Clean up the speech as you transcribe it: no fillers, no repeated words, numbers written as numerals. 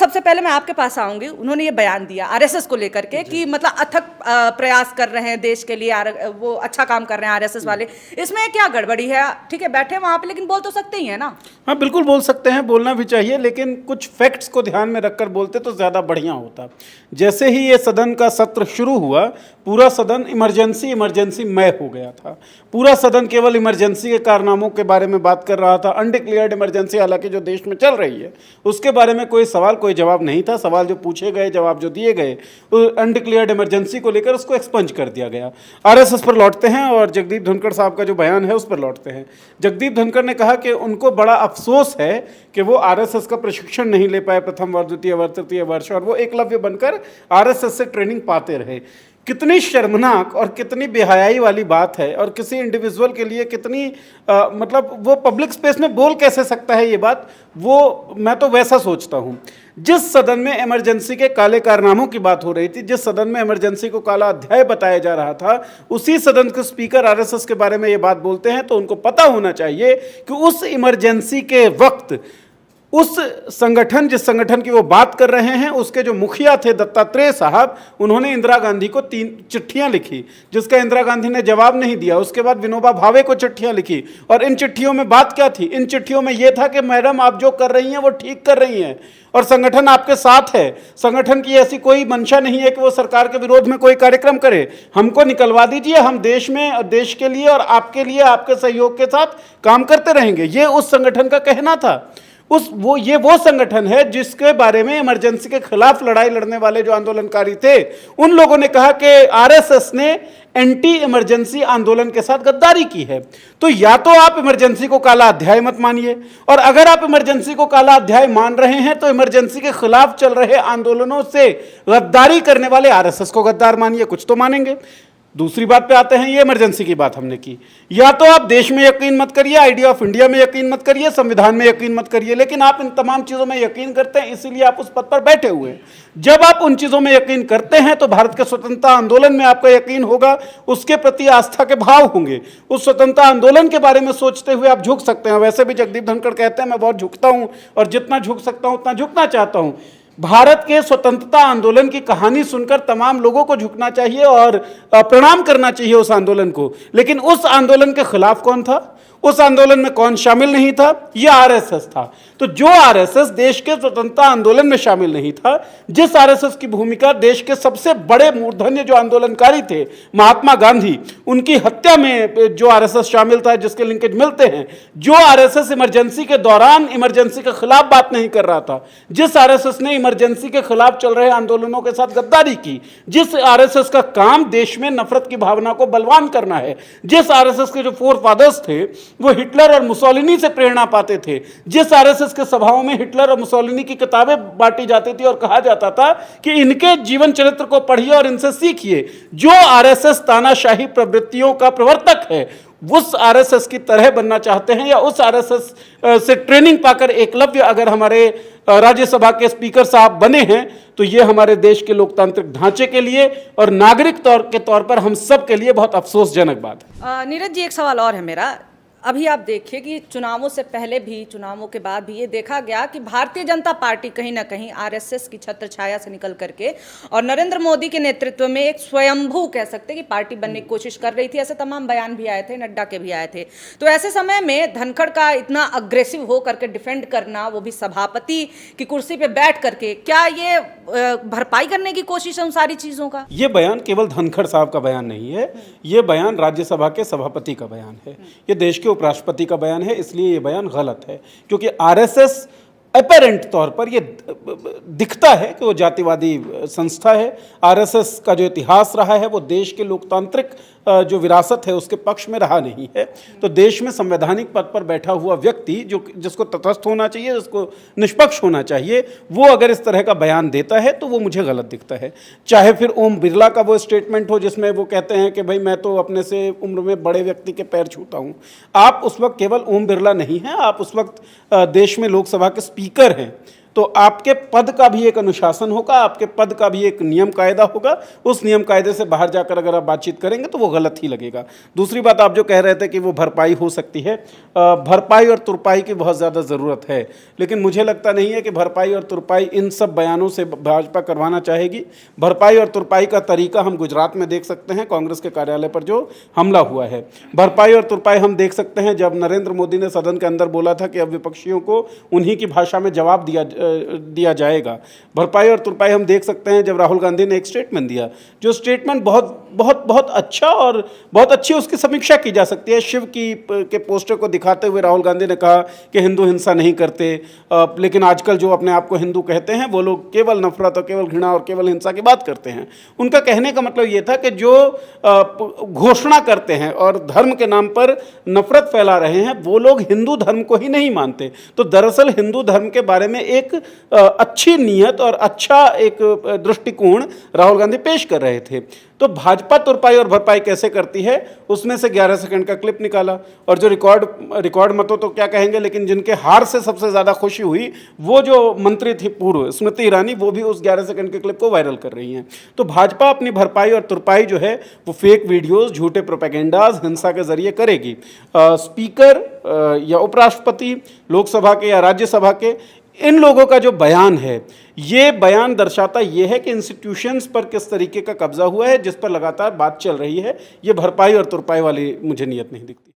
सबसे पहले मैं आपके पास आऊंगी। उन्होंने ये बयान दिया आरएसएस को लेकर के कि मतलब अथक प्रयास कर रहे हैं देश के लिए, वो अच्छा काम कर रहे हैं आरएसएस वाले। इसमें क्या गड़बड़ी है? ठीक है, बैठे वहां पे, लेकिन बोल तो सकते ही है ना। हाँ बिल्कुल बोल सकते हैं, बोलना भी चाहिए, लेकिन कुछ फैक्ट्स को ध्यान में रखकर बोलते तो ज़्यादा बढ़िया होता। जैसे ही ये सदन का सत्र शुरू हुआ, पूरा सदन इमरजेंसी मय हो गया था। पूरा सदन केवल इमरजेंसी के कारनामों के बारे में बात कर रहा था। अनडिक्लेयर्ड इमरजेंसी हालांकि जो देश में चल रही है उसके बारे में कोई सवाल कोई जवाब नहीं था। सवाल जो पूछे गए, जवाब जो दिए गए, अनडिक्लेयर्ड इमरजेंसी को लेकर उसको एक्सपंज कर दिया गया। आरएसएस पर लौटते हैं और जगदीप धनखड़ साहब का जो बयान है उस पर लौटते हैं। जगदीप धनखड़ ने कहा कि उनको बड़ा अफसोस है कि वो आरएसएस का प्रशिक्षण नहीं ले पाए प्रथम वर्ष, द्वितीय वर्ष, तृतीय वर्ष, और वो एकलव्य बनकर आरएसएस से ट्रेनिंग पाते रहे। कितनी शर्मनाक और कितनी बेहयाई वाली बात है, और किसी इंडिविजुअल के लिए कितनी मतलब वो पब्लिक स्पेस में बोल कैसे सकता है ये बात। वो मैं तो वैसा सोचता हूँ। जिस सदन में इमरजेंसी के काले कारनामों की बात हो रही थी, जिस सदन में इमरजेंसी को काला अध्याय बताया जा रहा था, उसी सदन के स्पीकर आरएसएस के बारे में ये बात बोलते हैं, तो उनको पता होना चाहिए कि उस इमरजेंसी के वक्त उस संगठन, जिस संगठन की वो बात कर रहे हैं, उसके जो मुखिया थे दत्तात्रेय साहब, उन्होंने इंदिरा गांधी को 3 चिट्ठियां लिखी जिसका इंदिरा गांधी ने जवाब नहीं दिया। उसके बाद विनोबा भावे को चिट्ठियां लिखी, और इन चिट्ठियों में बात क्या थी? इन चिट्ठियों में यह था कि मैडम आप जो कर रही हैं वो ठीक कर रही हैं और संगठन आपके साथ है। संगठन की ऐसी कोई मंशा नहीं है कि वो सरकार के विरोध में कोई कार्यक्रम करे। हमको निकलवा दीजिए, हम देश में, देश के लिए और आपके लिए, आपके सहयोग के साथ काम करते रहेंगे। ये उस संगठन का कहना था। ये वो संगठन है जिसके बारे में इमरजेंसी के खिलाफ लड़ाई लड़ने वाले जो आंदोलनकारी थे, उन लोगों ने कहा कि आरएसएस ने एंटी इमरजेंसी आंदोलन के साथ गद्दारी की है। तो या तो आप इमरजेंसी को काला अध्याय मत मानिए, और अगर आप इमरजेंसी को काला अध्याय मान रहे हैं तो इमरजेंसी के खिलाफ चल रहे आंदोलनों से गद्दारी करने वाले आरएसएस को गद्दार मानिए, कुछ तो मानेंगे। दूसरी बात पे आते हैं, ये इमरजेंसी की बात हमने की। या तो आप देश में यकीन मत करिए, आइडिया ऑफ इंडिया में यकीन मत करिए, संविधान में यकीन मत करिए, लेकिन आप इन तमाम चीज़ों में यकीन करते हैं, इसीलिए आप उस पद पर बैठे हुए हैं। जब आप उन चीज़ों में यकीन करते हैं तो भारत के स्वतंत्रता आंदोलन में आपका यकीन होगा, उसके प्रति आस्था के भाव होंगे। उस स्वतंत्रता आंदोलन के बारे में सोचते हुए आप झुक सकते हैं। वैसे भी जगदीप धनखड़ कहते हैं मैं बहुत झुकता हूँ, और जितना झुक सकता हूँ उतना झुकना चाहता हूँ। भारत के स्वतंत्रता आंदोलन की कहानी सुनकर तमाम लोगों को झुकना चाहिए और प्रणाम करना चाहिए उस आंदोलन को। लेकिन उस आंदोलन के खिलाफ कौन था? उस आंदोलन में कौन शामिल नहीं था? यह आरएसएस था। तो जो आरएसएस देश के स्वतंत्रता आंदोलन में शामिल नहीं था, जिस आरएसएस की भूमिका देश के सबसे बड़े मूर्धन्य जो आंदोलनकारी थे महात्मा गांधी, उनकी हत्या में जो आरएसएस शामिल था, जिसके लिंकेज मिलते हैं, जो आरएसएस इमरजेंसी के दौरान इमरजेंसी के खिलाफ बात नहीं कर रहा था, जिस आरएसएस ने इमरजेंसी के खिलाफ चल रहे आंदोलनों के साथ गद्दारी की, जिस आरएसएस का काम देश में नफरत की भावना को बलवान करना है, जिस आरएसएस के जो फोर फादर्स थे वो हिटलर और मुसोलिनी से प्रेरणा पाते थे, जिस आरएसएस के सभाओं में हिटलर और मुसोलिनी की किताबें बांटी जाती थी और कहा जाता था कि इनके जीवन चरित्र को पढ़िए और इनसे सीखिए, जो आरएसएस तानाशाही प्रवृत्तियों का प्रवर्तक है, उस आरएसएस की तरह बनना चाहते हैं, या उस आरएसएस से ट्रेनिंग पाकर एकलव्य अगर हमारे राज्यसभा के स्पीकर साहब बने हैं, तो ये हमारे देश के लोकतांत्रिक ढांचे के लिए और नागरिक के तौर पर हम सब के लिए बहुत अफसोसजनक बात है। नीरज जी, एक सवाल और है मेरा। अभी आप देखिए कि चुनावों से पहले भी, चुनावों के बाद भी ये देखा गया कि भारतीय जनता पार्टी कहीं ना कहीं आरएसएस की छत्र छाया से निकल करके और नरेंद्र मोदी के नेतृत्व में एक स्वयंभू कह सकते हैं कि पार्टी बनने की कोशिश कर रही थी। ऐसे तमाम बयान भी आए थे, नड्डा के भी आए थे। तो ऐसे समय में धनखड़ का इतना अग्रेसिव हो करके डिफेंड करना, वो भी सभापति की कुर्सी पे बैठ करके, क्या ये भरपाई करने की कोशिश है उन सारी चीजों का? ये बयान केवल धनखड़ साहब का बयान नहीं है, ये बयान राज्यसभा के सभापति का बयान है, ये देश के उपराष्ट्रपति का बयान है। इसलिए ये बयान गलत है, क्योंकि आरएसएस अपेरेंट तौर पर ये दिखता है कि वो जातिवादी संस्था है। आरएसएस का जो इतिहास रहा है वो देश के लोकतांत्रिक जो विरासत है उसके पक्ष में रहा नहीं है। तो देश में संवैधानिक पद पर बैठा हुआ व्यक्ति जिसको तटस्थ होना चाहिए, जिसको निष्पक्ष होना चाहिए, वो अगर इस तरह का बयान देता है तो वो मुझे गलत दिखता है। चाहे फिर ओम बिरला का वो स्टेटमेंट हो जिसमें वो कहते हैं कि भाई मैं तो अपने से उम्र में बड़े व्यक्ति के पैर छूता हूँ। आप उस वक्त केवल ओम बिरला नहीं हैं, आप उस वक्त देश में लोकसभा के स्पीकर हैं। तो आपके पद का भी एक अनुशासन होगा, आपके पद का भी एक नियम कायदा होगा। उस नियम कायदे से बाहर जाकर अगर आप बातचीत करेंगे तो वो गलत ही लगेगा। दूसरी बात, आप जो कह रहे थे कि वो भरपाई हो सकती है, भरपाई और तुरपाई की बहुत ज़्यादा ज़रूरत है, लेकिन मुझे लगता नहीं है कि भरपाई और तुरपाई इन सब बयानों से भाजपा करवाना चाहेगी। भरपाई और तुरपाई का तरीका हम गुजरात में देख सकते हैं, कांग्रेस के कार्यालय पर जो हमला हुआ है। भरपाई और तुरपाई हम देख सकते हैं जब नरेंद्र मोदी ने सदन के अंदर बोला था कि अब विपक्षियों को उन्हीं की भाषा में जवाब दिया जाएगा। भरपाई और तुरपाई हम देख सकते हैं जब राहुल गांधी ने एक स्टेटमेंट दिया, जो स्टेटमेंट बहुत बहुत बहुत अच्छा और बहुत अच्छी उसकी समीक्षा की जा सकती है। शिव के पोस्टर को दिखाते हुए राहुल गांधी ने कहा कि हिंदू हिंसा नहीं करते, लेकिन आजकल जो अपने आप को हिंदू कहते हैं वो लोग केवल नफरत और केवल घृणा और केवल हिंसा की बात करते हैं। उनका कहने का मतलब ये था कि जो घोषणा करते हैं और धर्म के नाम पर नफरत फैला रहे हैं वो लोग हिंदू धर्म को ही नहीं मानते। तो दरअसल हिंदू धर्म के बारे में एक अच्छी नीयत और अच्छा एक दृष्टिकोण राहुल गांधी पेश कर रहे थे। तो भाजपा तुरपाई और भरपाई कैसे करती है उसमें से 11 सेकंड का क्लिप निकाला, और जो रिकॉर्ड मतों तो क्या कहेंगे, लेकिन जिनके हार से सबसे ज़्यादा खुशी हुई वो जो मंत्री थी पूर्व स्मृति ईरानी, वो भी उस 11 सेकंड के क्लिप को वायरल कर रही हैं। तो भाजपा अपनी भरपाई और तुरपाई जो है वो फेक वीडियोज़, झूठे प्रोपेगेंडाज, हिंसा के जरिए करेगी। स्पीकर या उपराष्ट्रपति लोकसभा के या राज्यसभा के इन लोगों का जो बयान है, ये बयान दर्शाता ये है कि इंस्टीट्यूशंस पर किस तरीके का कब्जा हुआ है, जिस पर लगातार बात चल रही है। ये भरपाई और तुरपाई वाली मुझे नीयत नहीं दिखती।